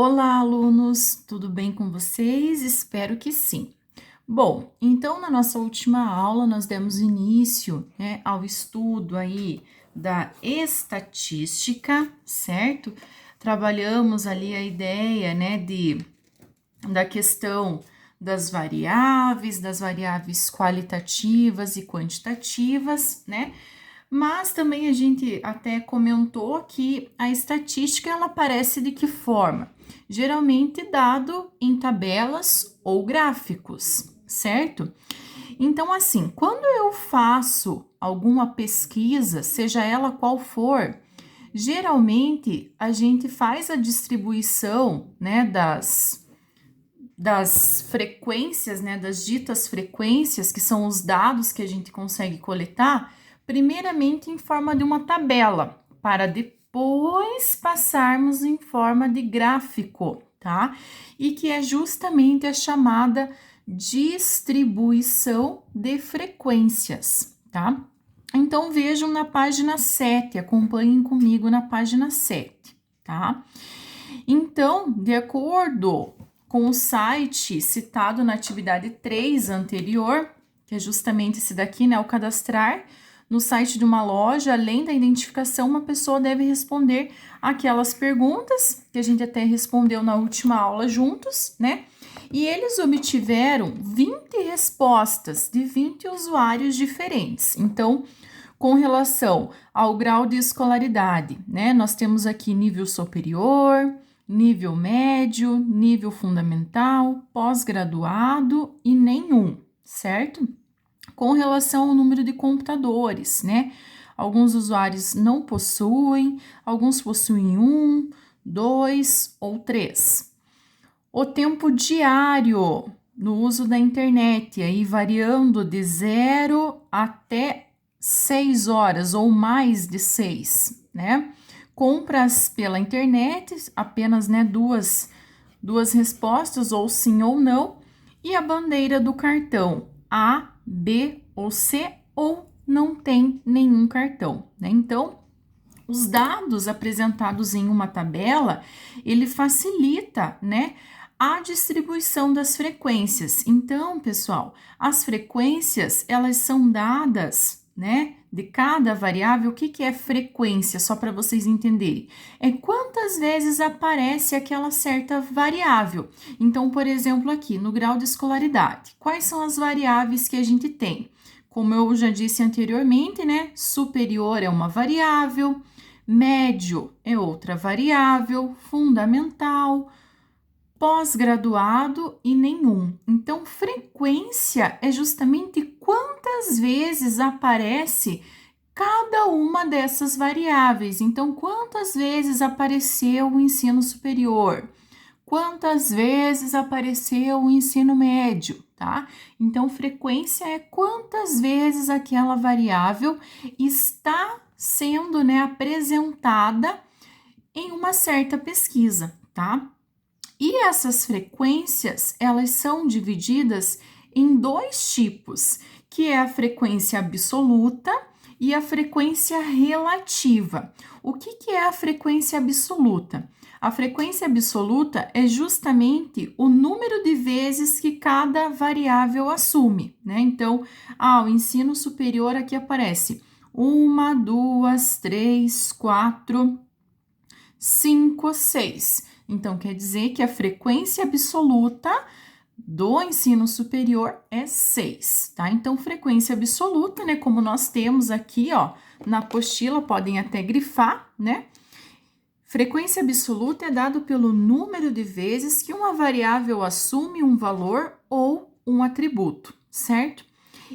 Olá, alunos, tudo bem com vocês? Espero que sim. Bom, então na nossa última aula nós demos início, ao estudo aí da estatística, certo? Trabalhamos ali a ideia, da questão das variáveis qualitativas e quantitativas, né? Mas também a gente até comentou que a estatística ela aparece de que forma? Geralmente dado em tabelas ou gráficos, certo? Então, assim, quando eu faço alguma pesquisa, seja ela qual for, geralmente a gente faz a distribuição, das frequências, das ditas frequências, que são os dados que a gente consegue coletar, primeiramente em forma de uma tabela, para depois passarmos em forma de gráfico, tá? E que é justamente a chamada distribuição de frequências, tá? Então vejam na página 7, acompanhem comigo na página 7, tá? Então, de acordo com o site citado na atividade 3 anterior, que é justamente esse daqui, né? Ao cadastrar no site de uma loja, além da identificação, uma pessoa deve responder aquelas perguntas que a gente até respondeu na última aula juntos, né? E eles obtiveram 20 respostas de 20 usuários diferentes. Então, com relação ao grau de escolaridade, né? Nós temos aqui nível superior, nível médio, nível fundamental, pós-graduado e nenhum, certo? Com relação ao número de computadores, né? Alguns usuários não possuem, alguns possuem um, dois ou três. O tempo diário no uso da internet, aí variando de 0 até 6 horas ou mais de 6, né? Compras pela internet, apenas duas respostas, ou sim ou não, e a bandeira do cartão A, B ou C, ou não tem nenhum cartão, né? Então, os dados apresentados em uma tabela, ele facilita, né, a distribuição das frequências. Então, pessoal, as frequências, elas são dadas, né, de cada variável. O que é frequência? Só para vocês entenderem. É quantas vezes aparece aquela certa variável. Então, por exemplo, aqui no grau de escolaridade, quais são as variáveis que a gente tem? Como eu já disse anteriormente, né, superior é uma variável, médio é outra variável, fundamental, pós-graduado e nenhum. Então, frequência é justamente quantas vezes aparece cada uma dessas variáveis. Então, quantas vezes apareceu o ensino superior? Quantas vezes apareceu o ensino médio, tá? Então, frequência é quantas vezes aquela variável está sendo, né, apresentada em uma certa pesquisa, tá? E essas frequências, elas são divididas em dois tipos, que é a frequência absoluta e a frequência relativa. O que é a frequência absoluta? A frequência absoluta é justamente o número de vezes que cada variável assume, né? Então, o ensino superior aqui aparece 1, 2, 3, 4, 5, 6. Então, quer dizer que a frequência absoluta do ensino superior é 6, tá? Então, frequência absoluta, né? Como nós temos aqui, ó, na apostila, podem até grifar, né? Frequência absoluta é dado pelo número de vezes que uma variável assume um valor ou um atributo, certo?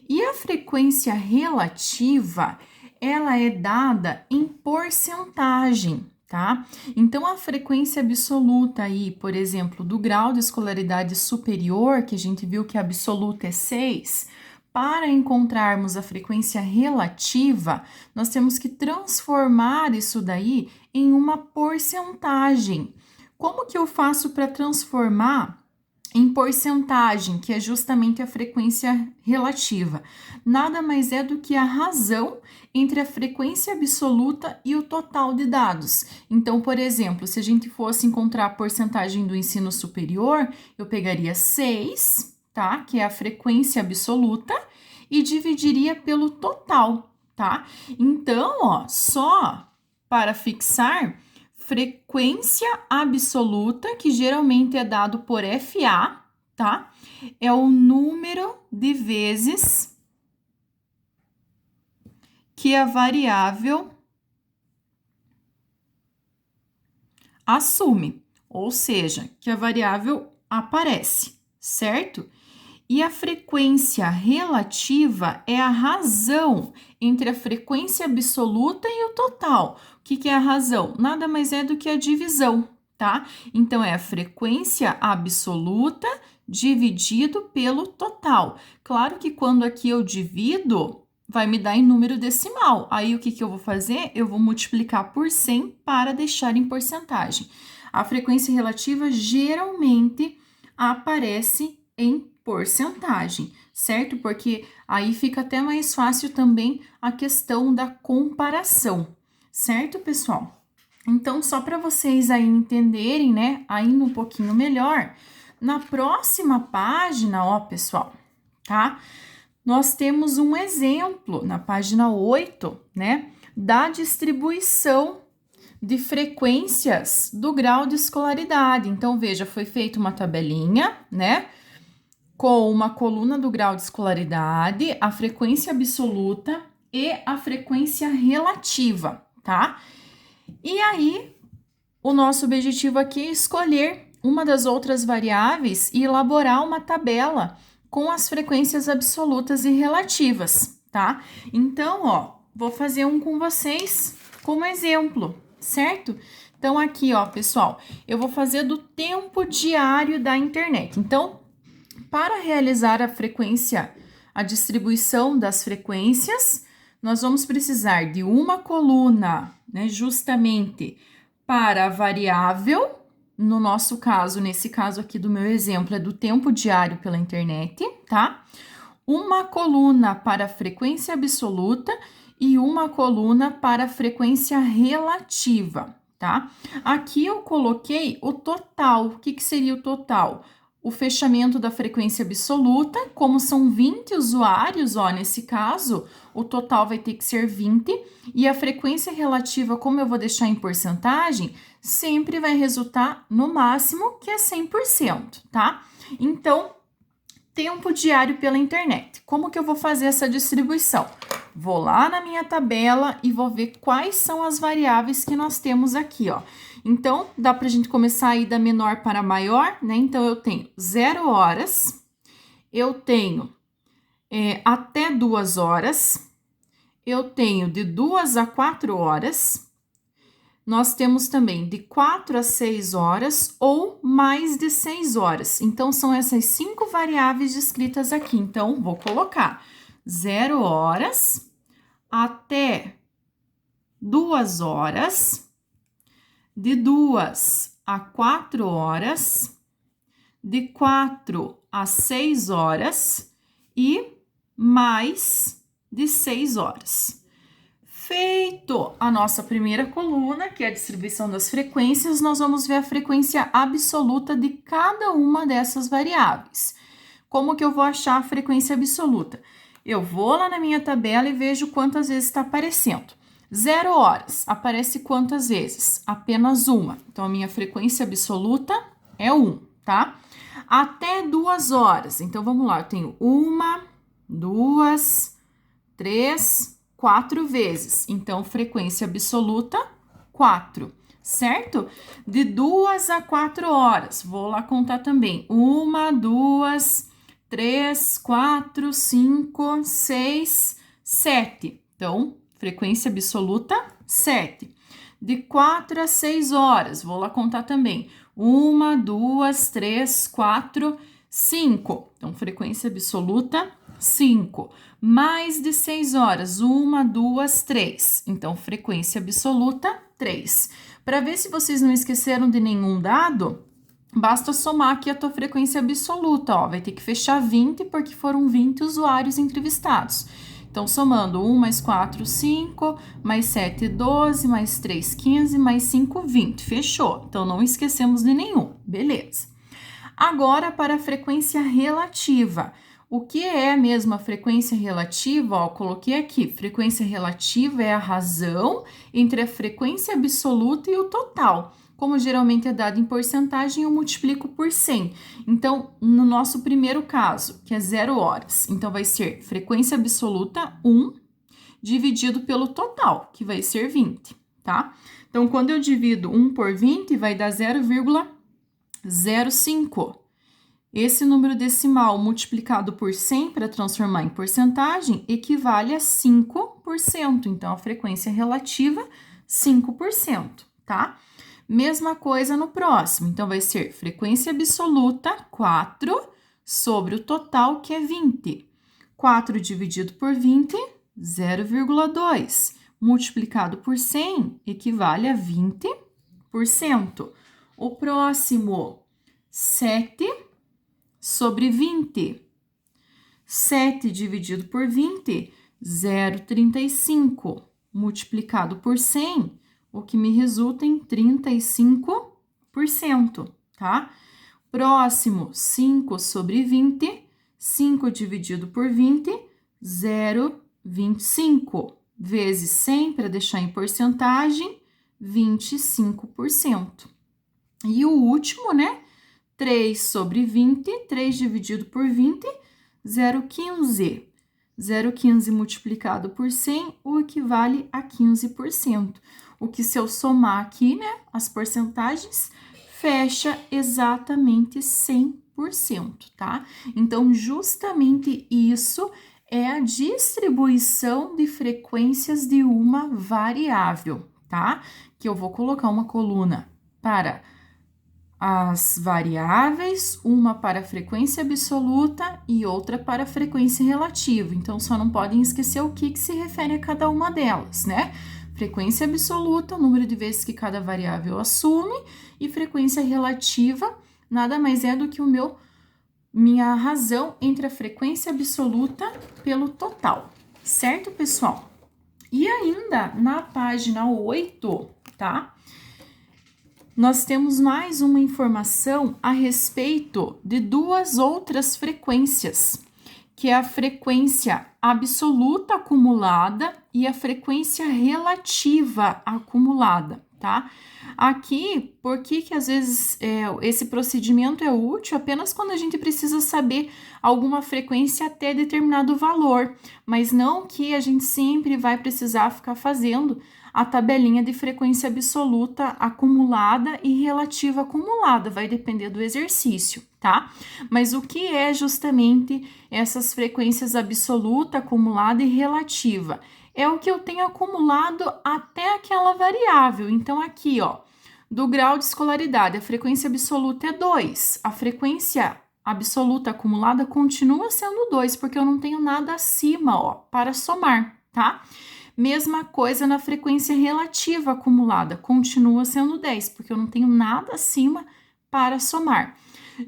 E a frequência relativa, ela é dada em porcentagem, tá? Então, a frequência absoluta aí, por exemplo, do grau de escolaridade superior, que a gente viu que a absoluta é 6, para encontrarmos a frequência relativa, nós temos que transformar isso daí em uma porcentagem. Como que eu faço para transformar em porcentagem, que é justamente a frequência relativa. Nada mais é do que a razão entre a frequência absoluta e o total de dados. Então, por exemplo, se a gente fosse encontrar a porcentagem do ensino superior, eu pegaria 6, tá? Que é a frequência absoluta, e dividiria pelo total, tá? Então, ó, só para fixar, frequência absoluta, que geralmente é dado por FA, tá? É o número de vezes que a variável assume, ou seja, que a variável aparece, certo? E a frequência relativa é a razão entre a frequência absoluta e o total. O que é a razão? Nada mais é do que a divisão, tá? Então, é a frequência absoluta dividido pelo total. Claro que quando aqui eu divido, vai me dar em número decimal. Aí, o que eu vou fazer? Eu vou multiplicar por 100 para deixar em porcentagem. A frequência relativa geralmente aparece em porcentagem, certo? Porque aí fica até mais fácil também a questão da comparação, certo, pessoal? Então, só para vocês aí entenderem, né, ainda um pouquinho melhor, na próxima página, ó, pessoal, tá? Nós temos um exemplo na página 8, né, da distribuição de frequências do grau de escolaridade. Então, veja, foi feita uma tabelinha, né, com uma coluna do grau de escolaridade, a frequência absoluta e a frequência relativa, tá? E aí, o nosso objetivo aqui é escolher uma das outras variáveis e elaborar uma tabela com as frequências absolutas e relativas, tá? Então, ó, vou fazer um com vocês como exemplo, certo? Então, aqui, ó, pessoal, eu vou fazer do tempo diário da internet. Então, para realizar a distribuição das frequências, nós vamos precisar de uma coluna, né, justamente para a variável, no nosso caso, nesse caso aqui do meu exemplo, é do tempo diário pela internet, tá? Uma coluna para a frequência absoluta e uma coluna para a frequência relativa, tá? Aqui eu coloquei o total. O que seria o total? O fechamento da frequência absoluta, como são 20 usuários, ó, nesse caso, o total vai ter que ser 20, e a frequência relativa, como eu vou deixar em porcentagem, sempre vai resultar no máximo, que é 100%, tá? Então, tempo diário pela internet. Como que eu vou fazer essa distribuição? Vou lá na minha tabela e vou ver quais são as variáveis que nós temos aqui, ó. Então, dá pra gente começar aí da menor para maior, né? Então, eu tenho 0 horas, eu tenho até 2 horas, eu tenho de 2 a 4 horas, nós temos também de 4 a 6 horas ou mais de 6 horas. Então, são essas 5 variáveis descritas aqui. Então, vou colocar 0 horas até 2 horas, de 2 a 4 horas, de 4 a 6 horas e mais de 6 horas. Feito a nossa primeira coluna, que é a distribuição das frequências, nós vamos ver a frequência absoluta de cada uma dessas variáveis. Como que eu vou achar a frequência absoluta? Eu vou lá na minha tabela e vejo quantas vezes está aparecendo. 0 horas, aparece quantas vezes? Apenas uma. Então, a minha frequência absoluta é 1, tá? Até 2 horas. Então, vamos lá. Eu tenho 1, 2, 3, 4 vezes. Então, frequência absoluta, 4, certo? De 2 a 4 horas. Vou lá contar também. 1, 2, 3, 4, 5, 6, 7. Então, frequência absoluta, 7. De 4 a 6 horas, vou lá contar também. 1, 2, 3, 4, 5. Então, frequência absoluta, 5. Mais de 6 horas, 1, 2, 3. Então, frequência absoluta, 3. Para ver se vocês não esqueceram de nenhum dado, basta somar aqui a tua frequência absoluta, ó, vai ter que fechar 20 porque foram 20 usuários entrevistados. Então, somando 1 mais 4, 5, mais 7, 12, mais 3, 15, mais 5, 20. Fechou. Então, não esquecemos de nenhum. Beleza. Agora, para a frequência relativa. O que é mesmo a frequência relativa? Ó, coloquei aqui. Frequência relativa é a razão entre a frequência absoluta e o total. Como geralmente é dado em porcentagem, eu multiplico por 100. Então, no nosso primeiro caso, que é 0 horas, então vai ser frequência absoluta 1 dividido pelo total, que vai ser 20, tá? Então, quando eu divido 1 por 20, vai dar 0,05. Esse número decimal multiplicado por 100 para transformar em porcentagem equivale a 5%. Então, a frequência relativa, 5%, tá? Mesma coisa no próximo. Então, vai ser frequência absoluta, 4, sobre o total, que é 20. 4 dividido por 20, 0,2. Multiplicado por 100, equivale a 20%. O próximo, 7 sobre 20. 7 dividido por 20, 0,35. Multiplicado por 100, o que me resulta em 35%, tá? Próximo, 5 sobre 20. 5 dividido por 20, 0,25. Vezes 100, para deixar em porcentagem, 25%. E o último, né? 3 sobre 20, 3 dividido por 20, 0,15. 0,15 multiplicado por 100, o equivale a 15%. O que, se eu somar aqui, né, as porcentagens, fecha exatamente 100%, tá? Então, justamente isso é a distribuição de frequências de uma variável, tá? Que eu vou colocar uma coluna para as variáveis, uma para a frequência absoluta e outra para a frequência relativa. Então, só não podem esquecer o que se refere a cada uma delas, né? Frequência absoluta, o número de vezes que cada variável assume, e frequência relativa, nada mais é do que minha razão entre a frequência absoluta pelo total, certo, pessoal? E ainda na página 8, tá? Nós temos mais uma informação a respeito de duas outras frequências, que é a frequência absoluta acumulada e a frequência relativa acumulada, tá? Aqui, por que às vezes esse procedimento é útil? Apenas quando a gente precisa saber alguma frequência até determinado valor, mas não que a gente sempre vai precisar ficar fazendo a tabelinha de frequência absoluta acumulada e relativa acumulada, vai depender do exercício, tá? Mas o que é justamente essas frequências absoluta, acumulada e relativa? É o que eu tenho acumulado até aquela variável. Então, aqui, ó, do grau de escolaridade, a frequência absoluta é 2. A frequência absoluta acumulada continua sendo 2, porque eu não tenho nada acima, ó, para somar, tá? Mesma coisa na frequência relativa acumulada, continua sendo 10, porque eu não tenho nada acima para somar.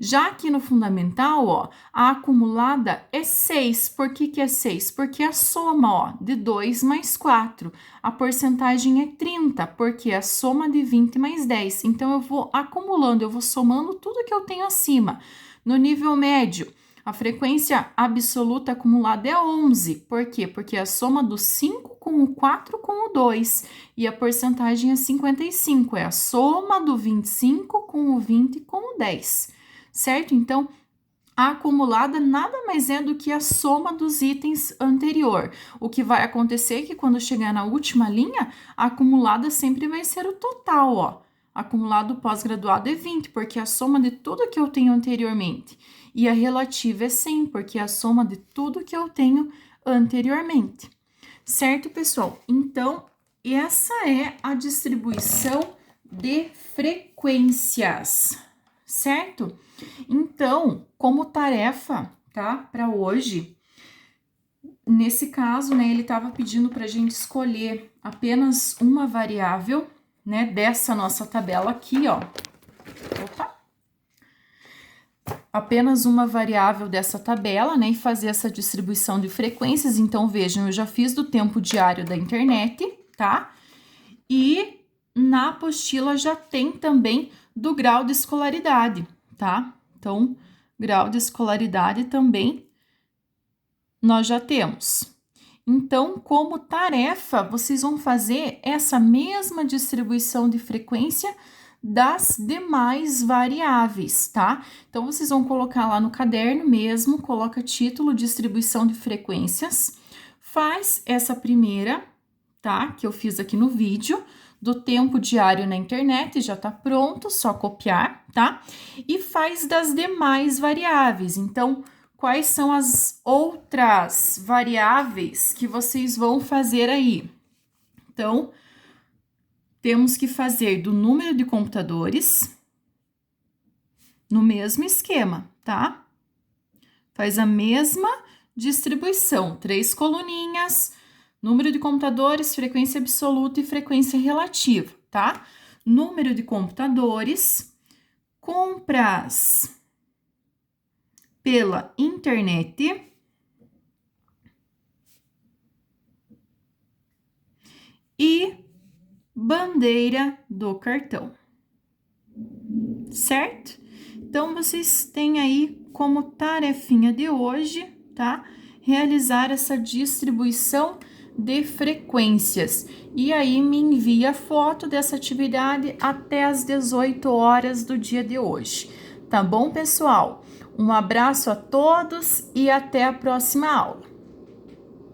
Já aqui no fundamental, ó, a acumulada é 6. Por que é 6? Porque a soma, ó, de 2 mais 4. A porcentagem é 30, porque é a soma de 20 mais 10. Então, eu vou acumulando, eu vou somando tudo que eu tenho acima. No nível médio, a frequência absoluta acumulada é 11. Por quê? Porque é a soma do 5 com o 4 com o 2. E a porcentagem é 55. É a soma do 25 com o 20 com o 10. Certo? Então, a acumulada nada mais é do que a soma dos itens anterior. O que vai acontecer é que quando chegar na última linha, a acumulada sempre vai ser o total, ó. Acumulado pós-graduado é 20, porque é a soma de tudo que eu tenho anteriormente. E a relativa é 100, porque é a soma de tudo que eu tenho anteriormente. Certo, pessoal? Então, essa é a distribuição de frequências, certo? Então, como tarefa, tá? Para hoje, nesse caso, né, ele estava pedindo para a gente escolher apenas uma variável, né, dessa nossa tabela aqui, ó. Opa! apenas uma variável dessa tabela, né, e fazer essa distribuição de frequências. Então, vejam, eu já fiz do tempo diário da internet, tá? E na apostila já tem também do grau de escolaridade, tá? Então, grau de escolaridade também nós já temos. Então, como tarefa, vocês vão fazer essa mesma distribuição de frequência das demais variáveis, tá? Então, vocês vão colocar lá no caderno mesmo, coloca título, distribuição de frequências, faz essa primeira, tá? Que eu fiz aqui no vídeo, do tempo diário na internet, já tá pronto, só copiar, tá? E faz das demais variáveis. Então, quais são as outras variáveis que vocês vão fazer aí? Então, temos que fazer do número de computadores no mesmo esquema, tá? Faz a mesma distribuição, 3 coluninhas, número de computadores, frequência absoluta e frequência relativa, tá? Número de computadores, compras pela internet e bandeira do cartão, certo? Então, vocês têm aí como tarefinha de hoje, tá? Realizar essa distribuição de frequências. E aí, me envia foto dessa atividade até às 18 horas do dia de hoje. Tá bom, pessoal? Um abraço a todos e até a próxima aula.